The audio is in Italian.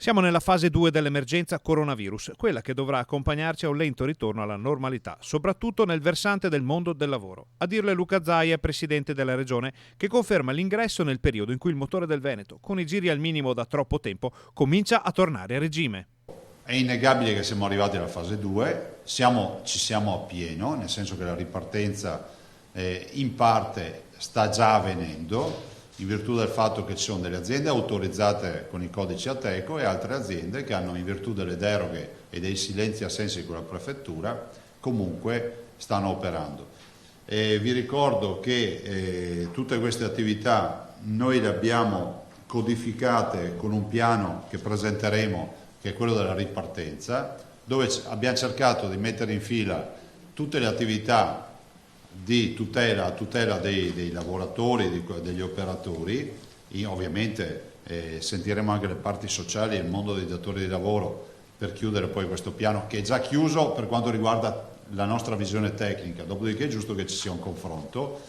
Siamo nella fase 2 dell'emergenza coronavirus, quella che dovrà accompagnarci a un lento ritorno alla normalità, soprattutto nel versante del mondo del lavoro. A dirle Luca Zaia, presidente della regione, che conferma l'ingresso nel periodo in cui il motore del Veneto, con i giri al minimo da troppo tempo, comincia a tornare a regime. È innegabile che siamo arrivati alla fase 2, ci siamo a pieno, nel senso che la ripartenza in parte sta già avvenendo, in virtù del fatto che ci sono delle aziende autorizzate con i codici Ateco e altre aziende che hanno, in virtù delle deroghe e dei silenzi assensi con la prefettura, comunque stanno operando. Vi ricordo che tutte queste attività noi le abbiamo codificate con un piano che presenteremo, che è quello della ripartenza, dove abbiamo cercato di mettere in fila tutte le attività di tutela dei lavoratori, degli operatori. Ovviamente sentiremo anche le parti sociali e il mondo dei datori di lavoro per chiudere poi questo piano, che è già chiuso per quanto riguarda la nostra visione tecnica, dopodiché è giusto che ci sia un confronto.